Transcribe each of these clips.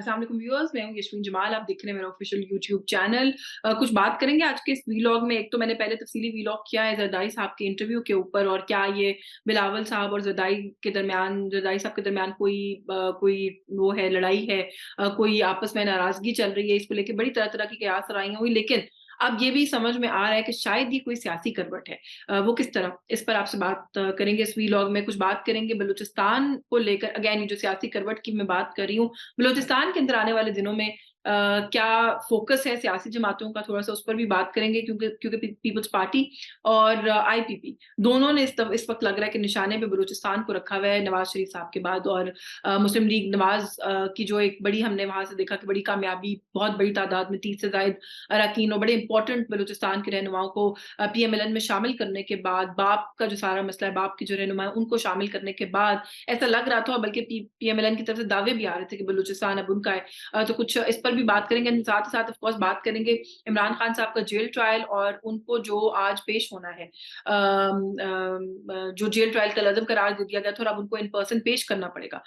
अस्सलाम वालेकुम व्यूअर्स, मैं हूँ यशवीन जमाल। आप देख रहे हैं मेरा ऑफिशियल यूट्यूब चैनल। कुछ बात करेंगे आज के इस वीलॉग में। एक तो मैंने पहले तफसीली वीलॉग किया है ज़रदारी साहब के इंटरव्यू के ऊपर, और क्या ये बिलावल साहब और ज़रदारी साहब के दरमियान कोई वो है, लड़ाई है, कोई आपस में नाराज़गी चल रही है। इसको लेके बड़ी तरह-तरह की कयास राइयाँ हुई, लेकिन अब ये भी समझ में आ रहा है कि शायद ये कोई सियासी करवट है। वो किस तरह? इस पर आपसे बात करेंगे इस वीलॉग में। कुछ बात करेंगे बलूचिस्तान को लेकर। अगेन, ये जो सियासी करवट की मैं बात कर रही हूँ, बलूचिस्तान के अंदर आने वाले दिनों में क्या फ़ोकस है सियासी जमातों का, थोड़ा-सा उस पर भी बात करेंगे, क्योंकि क्योंकि पीपल्स पार्टी और आईपीपी दोनों ने इस वक़्त लग रहा है कि निशाने पे बलूचिस्तान को रखा हुआ है नवाज़ शरीफ साहब के बाद। और मुस्लिम लीग नवाज़ की जो एक बड़ी, हमने वहाँ से देखा कि बड़ी कामयाबी, बहुत बड़ी तादाद में 30 से ज़ायद अरकान और बड़े इंपॉर्टेंट बलूचिस्तान के रहनुमाओं को पीएमएलएन में शामिल करने के बाद, बाप का जो सारा मसला है, बाप के जो रहनुमा है उनको शामिल करने के बाद ऐसा लग रहा था, बल्कि पीएमएलएन की तरफ से दावे भी आ रहे थे कि बलूचिस्तान अब उनका है। तो कुछ इस पर भी बात करेंगे। साथ ही साथ ऑफ कोर्स बात करेंगे इमरान खान साहब का जेल ट्रायल, और उनको जो आज पेश होना है, जो जेल ट्रायल कल अदम करार दे दिया गया था और अब उनको इन पर्सन पेश करना पड़ेगा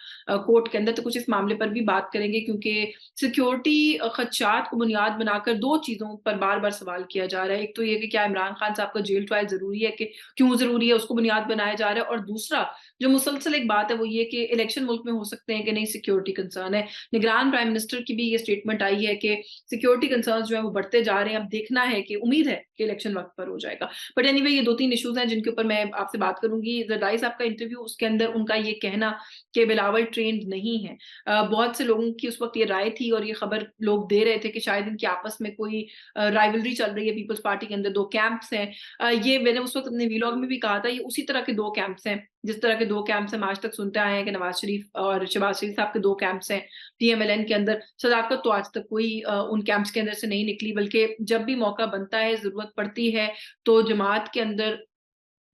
कोर्ट के अंदर। तो कुछ इस मामले पर भी बात करेंगे, क्योंकि सिक्योरिटी खदशात को बुनियाद बनाकर दो चीज़ों पर बार-बार सवाल किया जा रहा है। एक तो ये कि क्या इमरान खान साहब का जेल ट्रायल ज़रूरी है, कि क्यों ज़रूरी है, उसको बुनियाद बनाया जा रहा है। और दूसरा जो मुसलसल एक बात है वो ये कि इलेक्शन मुल्क में हो सकते हैं कि नहीं, सिक्योरिटी कंसर्न है। निगरान प्राइम मिनिस्टर की भी ये स्टेटमेंट आई है कि सिक्योरिटी कंसर्न्स जो है वो बढ़ते जा रहे हैं। अब देखना है, कि उम्मीद है कि इलेक्शन वक़्त पर हो जाएगा। बट एनीवे, ये 2-3 इश्यूज़ हैं जिनके ऊपर मैं आपसे बात करूँगी। ज़रदारी साहब का इंटरव्यू, उसके अंदर उनका ये कहना कि बिलावल ट्रेंड नहीं है। बहुत से लोगों की उस वक़्त ये राय थी, और ये खबर लोग दे रहे थे कि शायद इनकी आपस में कोई राइवलरी चल रही है। पीपल्स पार्टी के अंदर 2 कैंप्स हैं। ये मैंने उस वक़्त अपने व्लॉग में भी कहा था, ये उसी तरह के 2 कैंप्स हैं, जिस तरह के 2 कैंप्स हम आज तक सुनते आए हैं कि नवाज़ शरीफ और शहबाज शरीफ साहब के 2 कैंप्स हैं। पीएमएलएन के अंदर सदाकत तो आज तक कोई उन कैंप्स के अंदर से नहीं निकली, बल्कि जब भी मौका बनता है, ज़रूरत पड़ती है, तो जमात के अंदर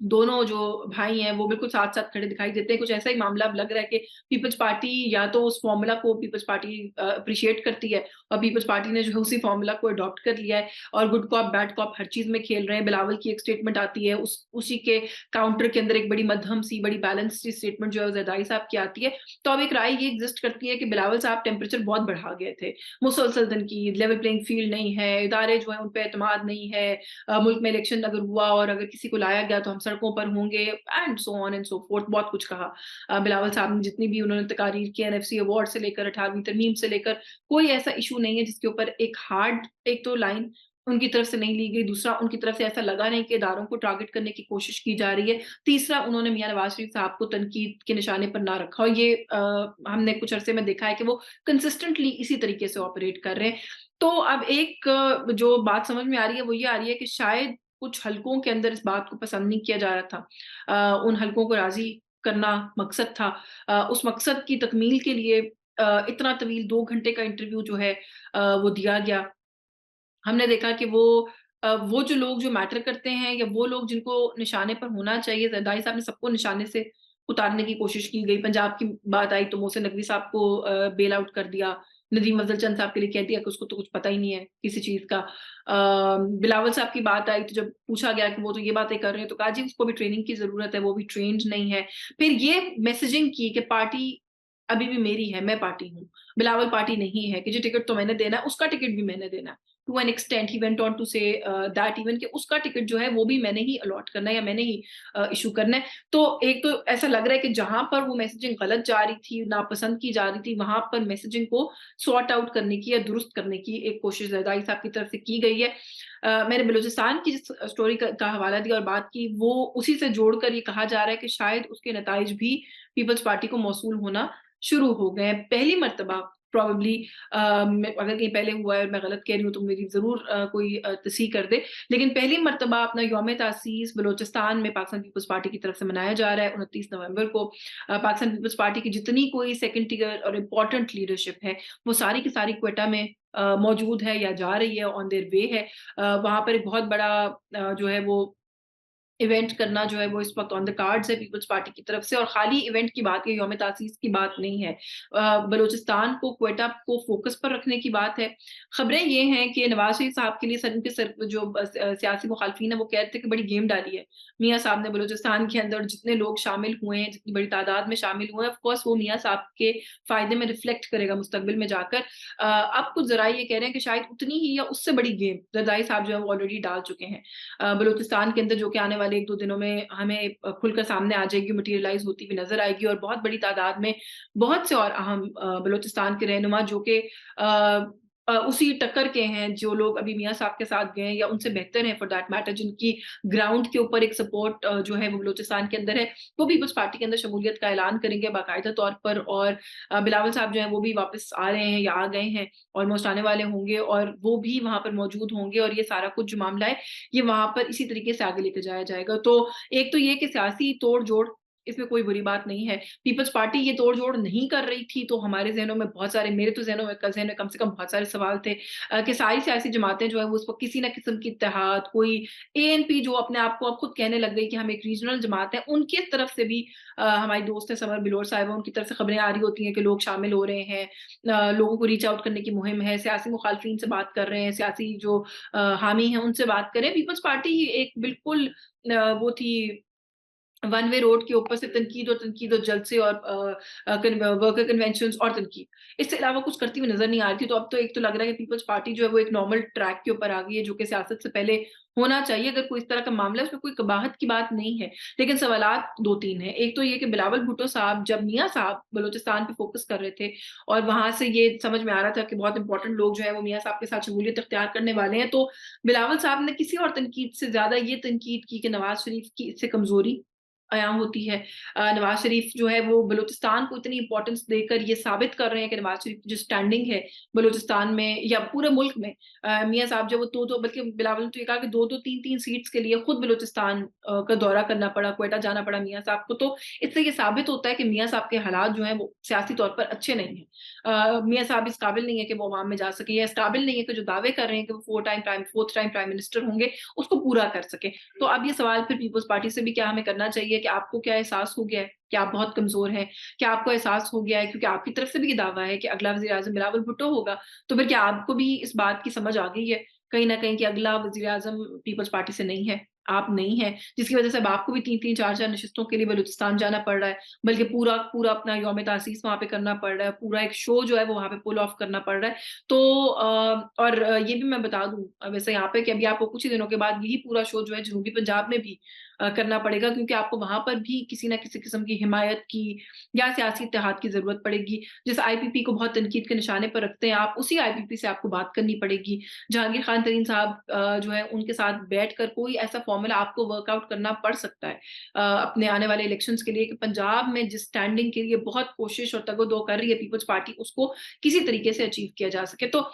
दोनों जो भाई हैं वो बिल्कुल साथ-साथ खड़े दिखाई देते हैं। कुछ ऐसा ही मामला अब लग रहा है कि पीपल्स पार्टी, या तो उस फ़ॉर्मूला को पीपल्स पार्टी एप्रिशिएट करती है, और पीपल्स पार्टी ने जो है उसी फ़ॉर्मूला को अडॉप्ट कर लिया है, और गुड कॉप बैड कॉप हर चीज़ में खेल रहे हैं। बिलावल की एक स्टेटमेंट आती है, उसी के काउंटर के अंदर एक बड़ी मध्यम सी, बड़ी बैलेंस सी स्टेटमेंट जो है ज़रदारी साहब की आती है। तो अब एक राय ये एग्ज़िस्ट करती है कि बिलावल साहब टेम्परेचर बहुत बढ़ा गए थे। मुसलसल तनकीद, लेवल प्लेइंग फील्ड नहीं है, इदारे जो हैं उन पे एतमाद नहीं है, मुल्क में इलेक्शन अगर हुआ और अगर किसी को लाया गया तो हम सड़कों पर होंगे, and so on and so fourth. बहुत कुछ कहा बिलावल साहब ने, जितनी भी उन्होंने तकारीर की, एनएफसी अवार्ड से लेकर 18वीं तरमीम से लेकर, कोई ऐसा इशू नहीं है जिसके ऊपर एक हार्ड, एक तो लाइन उनकी तरफ से नहीं ली गई, दूसरा उनकी तरफ से ऐसा लगा नहीं कि इदारों को टारगेट करने की कोशिश की जा रही है, तीसरा उन्होंने मियां नवाज शरीफ साहब को तनकीद के निशाने पर ना रखा। और ये हमने कुछ अरसे में देखा है कि वो कंसिस्टेंटली इसी तरीके से ऑपरेट कर रहे हैं। तो अब एक जो बात समझ में आ रही है वो ये आ रही है कि शायद कुछ हलकों के अंदर इस बात को पसंद नहीं किया जा रहा था। उन हलकों को राज़ी करना मकसद था। उस मकसद की तकमील के लिए इतना तवील 2 घंटे का इंटरव्यू जो है वो दिया गया। हमने देखा कि वो जो लोग जो मैटर करते हैं, या वो लोग जिनको निशाने पर होना चाहिए, ज़रदारी साहब ने सबको निशाने से उतारने की कोशिश की गई। पंजाब की बात आई तो मोहसिन नकवी साहब को बेल आउट कर दिया। नदीम अफ़ज़ल चंद साहब के लिए कह दिया कि उसको तो कुछ पता ही नहीं है किसी चीज़ का। बिलावल साहब की बात आई तो जब पूछा गया कि वो तो ये बातें कर रहे हैं, तो कहा जी उसको भी ट्रेनिंग की ज़रूरत है, वो भी ट्रेन्ड नहीं है। फिर ये मैसेजिंग की कि पार्टी अभी भी मेरी है, मैं पार्टी हूँ। बिलावल पार्टी नहीं है, कि जो टिकट तो मैंने देना है, उसका टिकट भी मैंने देना है। To an extent he went on to say that even कि उसका टिकट जो है वो भी मैंने ही अलॉट करना है, या मैंने ही इश्यू करना है। तो एक तो ऐसा लग रहा है कि जहाँ पर वो मैसेजिंग गलत जा रही थी, नापसंद की जा रही थी, वहाँ पर मैसेजिंग को सॉर्ट आउट करने की या दुरुस्त करने की एक कोशिश ज़रदारी साहब की तरफ से की गई है। मैंने बलूचिस्तान की जिस स्टोरी का हवाला दिया और बात की, वो उसी से जोड़कर ये कहा जा रहा है कि शायद उसके नताइज भी पीपल्स पार्टी को मौसूल होना शुरू हो गए हैं। पहली मर्तबा प्रोबेबली, अगर कहीं पहले हुआ है और मैं गलत कह रही हूँ तो मेरी ज़रूर कोई तस्हीह कर दे। लेकिन पहली मर्तबा अपना यौम तासीस बलूचिस्तान में पाकिस्तान पीपल्स पार्टी की तरफ से मनाया जा रहा है 29 नवंबर को। पाकिस्तान पीपल्स पार्टी की जितनी कोई सेकंड टियर और इम्पोर्टेंट लीडरशिप है, वो सारी की सारी क्वेटा में मौजूद है या जा रही है, ऑन देयर वे है। वहाँ पर एक बहुत बड़ा जो है वो इवेंट करना जो है वो इस वक़्त ऑन द कार्ड्स है पीपल्स पार्टी की तरफ से, और खाली इवेंट की बात या यौम तासीस की बात नहीं है। बलूचिस्तान को, क्वेटा को फ़ोकस पर रखने की बात है। ख़बरें ये हैं कि नवाज़ शरीफ साहब के लिए उनके सर जो सियासी मुखालफिन है वो कह रहे थे कि बड़ी गेम डाली है मियाँ साहब ने बलूचिस्तान के अंदर, जितने लोग शामिल हुए हैं, जितनी बड़ी तादाद में शामिल हुए हैं, ऑफ़ कोर्स वो मियाँ साहब के फ़ायदे में रिफ्लेक्ट करेगा मुस्तकबिल में जाकर। अब कुछ ज़राए ये कह रहे हैं कि शायद उतनी ही या उससे बड़ी गेम ज़रदारी साहब जो है वो ऑलरेडी डाल चुके हैं। बलूचिस्तान के अंदर, जो कि आने वाले 1-2 दिनों में हमें खुलकर सामने आ जाएगी, मटीरियलाइज़ होती हुई नज़र आएगी, और बहुत बड़ी तादाद में बहुत से और अहम बलूचिस्तान के रहनुमा जो कि उसी टक्कर के हैं, जो लोग अभी मियाँ साहब के साथ गए हैं या उनसे बेहतर हैं फॉर दैट मैटर, जिनकी ग्राउंड के ऊपर एक सपोर्ट जो है वो बलूचिस्तान के अंदर है, वो पीपल्स पार्टी के अंदर शमूलियत का ऐलान करेंगे बाकायदा तौर पर। और बिलावल साहब जो हैं वो भी वापस आ रहे हैं या आ गए हैं, ऑलमोस्ट आने वाले होंगे, और वो भी वहाँ पर मौजूद होंगे, और ये सारा कुछ जो मामला है ये वहाँ पर इसी तरीके से आगे लेके जाया जाएगा। तो एक तो ये कि सियासी तोड़-जोड़, इसमें कोई बुरी बात नहीं है। पीपल्स पार्टी ये तोड़-जोड़ नहीं कर रही थी, तो हमारे ज़हनों में बहुत सारे, मेरे तो ज़हन में कम से कम बहुत सारे सवाल थे कि सारी सियासी जमातें जो है वो उस वक़्त किसी न किस्म की इत्तेहाद, कोई एएनपी जो अपने आप को अब खुद कहने लग गई कि हम एक रीजनल जमात है, उनकी तरफ से भी हमारी दोस्त है समर बिलोर साहिबा, उनकी तरफ से खबरें आ रही होती हैं कि लोग शामिल हो रहे हैं। लोगों को रीच आउट करने की मुहिम है, सियासी मुखालफिन से बात कर रहे हैं, सियासी जो हामी हैं उनसे बात करें। पीपल्स पार्टी एक बिल्कुल वो थी वन वे रोड के ऊपर से तनकीद और जलसे और वर्कर कन्वेंशंस और तनकीद। इससे अलावा कुछ करती हुई नज़र नहीं आ रही थी। तो अब तो एक तो लग रहा है कि पीपल्स पार्टी जो है वो एक नॉर्मल ट्रैक के ऊपर आ गई है, जो कि सियासत से पहले होना चाहिए। अगर कोई इस तरह का मामला है, उसमें कोई कबाहत की बात नहीं है। लेकिन सवालात 2-3 हैं। एक तो ये कि बिलावल भुट्टो साहब, जब मियाँ साहब बलूचिस्तान पे फ़ोकस कर रहे थे और वहाँ से ये समझ में आ रहा था कि बहुत इम्पोर्टेंट लोग जो हैं वो मियाँ साहब के साथ शमूलियत इख्तियार करने वाले हैं, तो बिलावल साहब ने किसी और तनकीद से ज़्यादा ये तनकीद की कि नवाज़ शरीफ की इससे कमज़ोरी अयां होती है। नवाज़ शरीफ जो है वो बलूचिस्तान को इतनी इम्पोर्टेंस देकर ये साबित कर रहे हैं कि नवाज़ शरीफ की जो स्टैंडिंग है बलूचिस्तान में या पूरे मुल्क में, मियाँ साहब जब वो 2-2, बल्कि बिलावल ने तो ये कहा कि 2-2 3-3 सीट्स के लिए खुद बलूचिस्तान का दौरा करना पड़ा, क्वेटा जाना पड़ा मियाँ साहब को। तो इससे ये साबित होता है कि मियाँ साहब के हालात जो हैं वो सियासी तौर पर अच्छे नहीं हैं। मियाँ साहब इस काबिल नहीं है कि वो अवाम में जा सकें, या इस काबिल नहीं है कि जो दावे कर रहे हैं कि वो 4th टाइम प्राइम मिनिस्टर होंगे, उसको पूरा कर सकें। तो अब ये सवाल फिर पीपल्स पार्टी से भी क्या हमें करना चाहिए कि आपको क्या एहसास हो गया है कि आप बहुत कमज़ोर हैं? क्या आपको एहसास हो गया है, क्योंकि आपकी तरफ से भी ये दावा है कि अगला वज़ीर-ए-आज़म बिलावल भुट्टो होगा, तो फिर क्या आपको भी इस बात की समझ आ गई है कहीं न कहीं कि अगला वज़ीर-ए-आज़म पीपल्स पार्टी से नहीं है, आप नहीं हैं, जिसकी वज़ह से अब आपको भी 3-3 4-4 नशिस्तों के लिए बलूचिस्तान जाना पड़ रहा है, बल्कि पूरा अपना यौम तासीस वहाँ पे करना पड़ रहा है, पूरा एक शो जो है वो वहाँ पे पुल ऑफ करना पड़ रहा है। तो और ये भी मैं बता दूँ वैसे यहाँ पे कि अभी आपको कुछ ही दिनों के बाद यही पूरा शो जो है जनूबी पंजाब में भी करना पड़ेगा, क्योंकि आपको वहाँ पर भी किसी न किसी किस्म की हिमायत की या सियासी इत्तेहाद की ज़रूरत पड़ेगी। जिस आईपीपी को बहुत तनकीद के निशाने पर रखते हैं आप, उसी आईपीपी से आपको बात करनी पड़ेगी। जहांगीर खान तरीन साहब जो है उनके साथ बैठकर कोई ऐसा फ़ॉर्मूला आपको वर्कआउट करना पड़ सकता है अपने आने वाले इलेक्शंस के लिए, कि पंजाब में जिस स्टैंडिंग के लिए बहुत कोशिश और तगो-दो कर रही है पीपल्स पार्टी, उसको किसी तरीके से अचीव किया जा सके। तो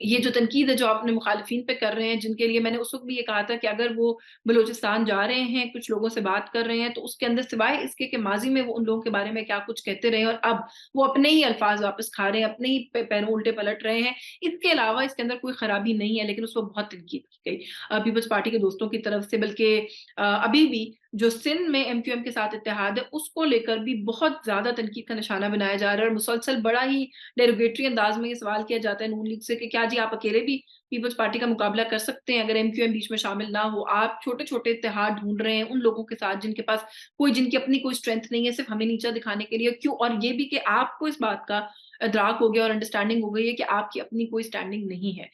ये जो तनकीद है जो आप अपने मुखालिफिन पे कर रहे हैं, जिनके लिए मैंने उस वक़्त भी ये कहा था कि अगर वो बलूचिस्तान जा रहे हैं, कुछ लोगों से बात कर रहे हैं, तो उसके अंदर सिवाय इसके कि माज़ी में वो उन लोगों के बारे में क्या कुछ कहते रहे और अब वो अपने ही अल्फ़ाज़ वापस खा रहे हैं, अपने ही पैरों उल्टे पलट रहे हैं। इसके अलावा इसके अंदर कोई खराबी नहीं है, लेकिन उस वक़्त बहुत तनकीद की गई पीपल्स पार्टी के दोस्तों की तरफ से, बल्कि अभी भी जो सिंध में एमक्यूएम के साथ इत्तेहाद है, उसको लेकर भी बहुत ज़्यादा तनकीद का निशाना बनाया जा रहा है, और मुसलसल बड़ा ही डेरोगेटरी अंदाज में ये सवाल किया जाता है नून लीग से कि क्या जी आप अकेले भी पीपल्स पार्टी का मुकाबला कर सकते हैं अगर एमक्यूएम बीच में शामिल ना हो? आप छोटे-छोटे इत्तेहाद ढूँढ रहे हैं उन लोगों के साथ जिनके पास जिनकी अपनी कोई स्ट्रेंथ नहीं है, सिर्फ हमें नीचा दिखाने के लिए, क्यों? और ये भी कि आपको इस बात का इदराक हो गया और अंडरस्टैंडिंग हो गई है कि आपकी अपनी कोई स्टैंडिंग नहीं है।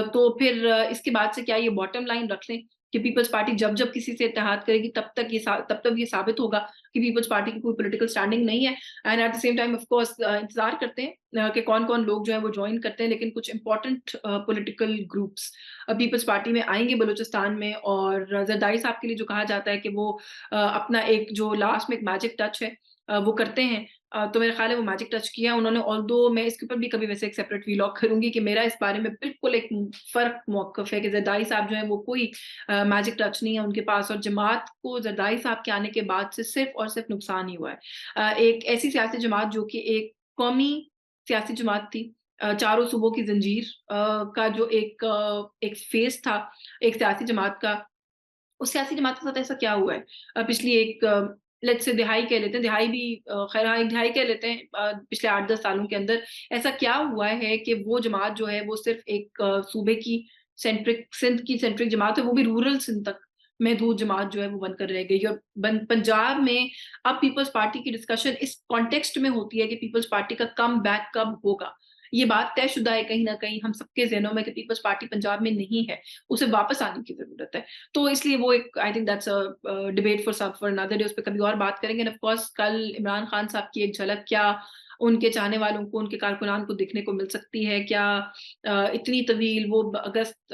तो फिर इसके बाद से क्या ये बॉटम लाइन रख लें कि पीपल्स पार्टी जब-जब किसी से इत्तेहाद करेगी तब तक ये साबित होगा कि पीपल्स पार्टी की कोई पॉलिटिकल स्टैंडिंग नहीं है। And at the same time of course इंतज़ार करते हैं कि कौन-कौन लोग जो हैं वो जॉइन करते हैं, लेकिन कुछ important political groups Peoples Party में आएँगे बलूचिस्तान में, और ज़रदारी साहब के लिए जो कहा जाता है कि वो अपना एक जो लास्ट में एक मैजिक टच है वो करते हैं। तो मेरा ख़्याल है वो मैजिक टच किया उन्होंने, ऑल्दो मैं इसके ऊपर भी कभी वैसे एक सेपरेट व्लॉग करूँगी कि मेरा इस बारे में बिल्कुल एक फ़र्क मौक़िफ़ है कि ज़रदारी साहब जो हैं वो कोई मैजिक टच नहीं है उनके पास, और जमात को ज़रदारी साहब के आने के बाद से सिर्फ़ और सिर्फ़ नुकसान ही हुआ है। एक ऐसी सियासी जमात जो कि एक कौमी सियासी जमात थी, चारों सूबों की ज़ंजीर का जो एक फ़ेस था, एक सियासी जमात का, उस सियासी जमात के साथ ऐसा क्या हुआ है? पिछली एक लेट्स से दिहाई कह लेते हैं, दिहाई भी खैर हाँ, एक दिहाई कह लेते हैं पिछले 8-10 सालों के अंदर ऐसा क्या हुआ है कि वो जमात जो है वो सिर्फ़ एक सूबे की सिंध की सेंट्रिक जमात है, वो भी रूरल सिंध तक महदूद जमात जो है वो बनकर रह गई और पंजाब में अब पीपल्स पार्टी की डिस्कशन इस कॉन्टेक्स्ट में होती है कि पीपल्स पार्टी का कमबैक कब होगा। ये बात तयशुदा है कहीं न कहीं हम सबके ज़हनों में कि पीपल्स पार्टी पंजाब में नहीं है, उसे वापस आने की ज़रूरत है। तो इसलिए वो एक I think that's debate for another day उस पे कभी और बात करेंगे एंड ऑफ कोर्स कल इमरान खान साहब की एक झलक क्या उनके चाहने वालों को, उनके कारकुनान को देखने को मिल सकती है? क्या इतनी तवील वो अगस्त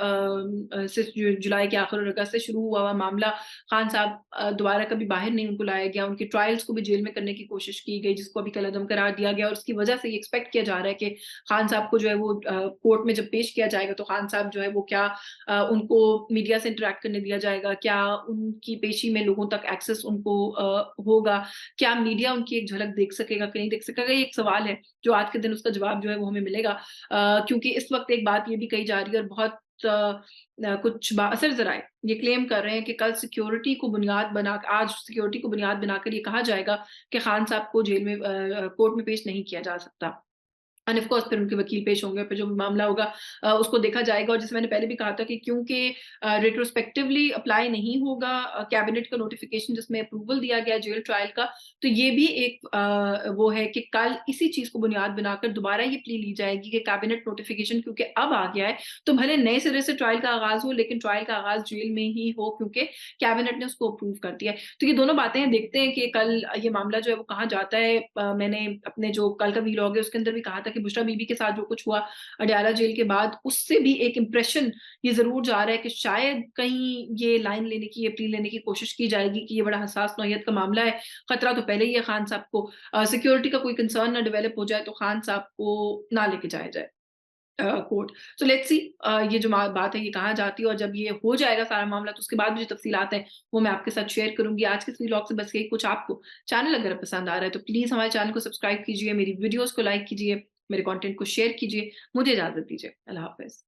से जुलाई के आखिर और अगस्त से शुरू हुआ हुआ मामला खान साहब दोबारा कभी बाहर नहीं उनको लाया गया, उनकी ट्रायल्स को भी जेल में करने की कोशिश की गई जिसको अभी कलअदम करार दिया गया और उसकी वजह से ये एक्सपेक्ट किया जा रहा है कि खान साहब को जो है वो कोर्ट में जब पेश किया जाएगा तो खान साहब जो है वो क्या उनको मीडिया से इंटरैक्ट करने दिया जाएगा? क्या उनकी पेशी में लोगों तक एक्सेस उनको होगा? क्या मीडिया उनकी एक झलक देख सकेगा कि नहीं देख सकेगा? ये एक सवाल है, जो आज के दिन उसका जवाब जो है वो हमें मिलेगा। क्योंकि इस वक़्त एक बात ये भी कही जा रही है और बहुत कुछ बाअसर ज़राए ये क्लेम कर रहे हैं कि कल सिक्योरिटी को बुनियाद बना आज सिक्योरिटी को बुनियाद बनाकर ये कहा जाएगा कि खान साहब को जेल में कोर्ट में पेश नहीं किया जा सकता। एंड ऑफ कोर्स फिर उनके वकील पेश होंगे, फिर जो भी मामला होगा उसको देखा जाएगा और जैसे मैंने पहले भी कहा था कि क्योंकि रेट्रोस्पेक्टिवली अप्लाई नहीं होगा कैबिनेट का नोटिफिकेशन जिसमें अप्रूवल दिया गया जेल ट्रायल का, तो ये भी एक वो है कि कल इसी चीज़ को बुनियाद बनाकर दोबारा ये प्ली ली जाएगी कि कैबिनेट नोटिफिकेशन क्योंकि अब आ गया है, तो भले नए सिरे से ट्रायल का आगाज़ हो लेकिन ट्रायल का आगाज़ जेल में ही हो क्योंकि कैबिनेट ने उसको अप्रूव कर दिया है। तो ये दोनों बातें हैं, देखते हैं कि कल ये मामला जो है वो कहाँ जाता है। मैंने अपने जो कल का व्लॉग है उसके अंदर भी कहा था कि बुशरा बीबी के साथ जो कुछ हुआ अडयाला जेल के बाद उससे भी एक इंप्रेशन ये ज़रूर जा रहा है कि शायद कहीं ये लाइन लेने की, ये प्ली लेने की कोशिश की जाएगी कि ये बड़ा हसास नौइयत का मामला है। खतरा तो पहले ही है खान साहब को सिक्योरिटी का कोई कंसर्न ना डेवलप हो जाए तो खान साहब को ना लेके जाया जाए कोर्ट। सो लेट्स सी ये जो बात है ये कहाँ जाती है और जब ये हो जाएगा सारा मामला तो उसके बाद भी जो तफ़सीलात हैं वो मैं आपके साथ शेयर करूँगी। आज के इस व्लॉग से बस यही कुछ आपको चैनल अगर पसंद आ रहा है तो प्लीज़ हमारे चैनल को सब्सक्राइब कीजिए, मेरी वीडियोज़ को लाइक कीजिए, मेरे कंटेंट को शेयर कीजिए। मुझे इजाज़त दीजिए। अल्लाह हाफ़िज़।